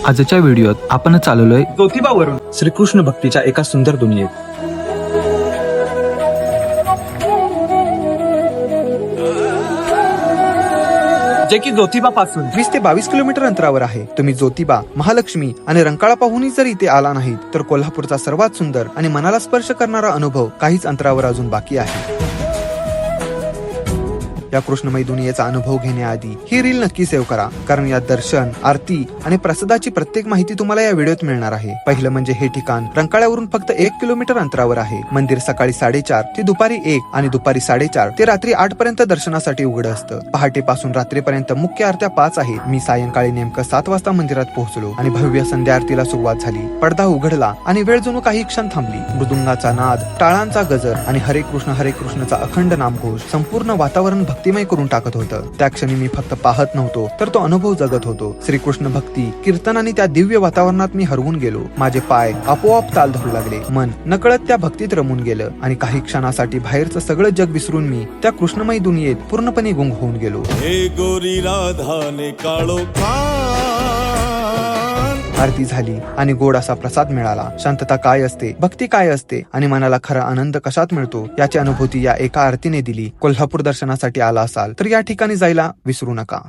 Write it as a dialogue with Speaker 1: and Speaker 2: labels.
Speaker 1: आजच्या व्हिडिओत आपण चाललोय
Speaker 2: ज्योतिबावरून श्रीकृष्ण भक्तीच्या एका सुंदर दुनियेत। जे की ज्योतिबा पासून 20 ते 22 किलोमीटर अंतरावर आहे। तुम्ही ज्योतिबा, महालक्ष्मी आणि रंकाळा पाहूनही जर इथे आला नाहीत तर कोल्हापूरचा सर्वात सुंदर आणि मनाला स्पर्श करणारा अनुभव काहीच अंतरावर अजून बाकी आहे। या कृष्णमय दुनियेचा अनुभव घेण्याआधी ही रील नक्की सेव्ह करा, कारण यात दर्शन, आरती आणि प्रसादाची प्रत्येक माहिती तुम्हाला या व्हिडिओत मिळणार आहे। पहिलं म्हणजे हे ठिकाण रंकाळ्यावरून फक्त 1 किलोमीटर अंतरावर आहे। मंदिर सकाळी 4:30 ते दुपारी 1 आणि दुपारी 4:30 ते रात्री 8 पर्यंत दर्शनासाठी उघड असतं। पहाटेपासून रात्रीपर्यंत मुख्य आरत्या 5 आहेत। मी सायंकाळी नेमकं 7 वाजता मंदिरात पोहोचलो आणि भव्य संध्या आरतीला सुरुवात झाली। पडदा उघडला आणि वेळ जणू काही क्षण थांबली। मृदुंगाचा नाद, टाळांचा गजर आणि हरे कृष्णचा अखंड नामघोष संपूर्ण वातावरण भक्तिमय करून टाकत होतं। त्या क्षणी मी फक्त पाहत नव्हतो तर तो अनुभव जगत होतो। श्रीकृष्ण भक्ती, कीर्तन आणि त्या दिव्य वातावरणात मी हरवून गेलो। माझे पाय आपोआप ताल धरू लागले, मन नकळत त्या भक्तीत रमून गेलं आणि काही क्षणासाठी बाहेरचं सगळं जग विसरून मी त्या कृष्णमय दुनियेत पूर्णपणे गुंग होऊन गेलो।
Speaker 3: हे गोरी राधाने काळो
Speaker 2: आरती झाली आणि गोड असा प्रसाद मिळाला। शांतता काय असते, भक्ती काय असते आणि मनाला खरा आनंद कशात मिळतो याची अनुभूती या एका आरतीने दिली। कोल्हापूर दर्शनासाठी आला असाल तर या ठिकाणी जायला विसरू नका।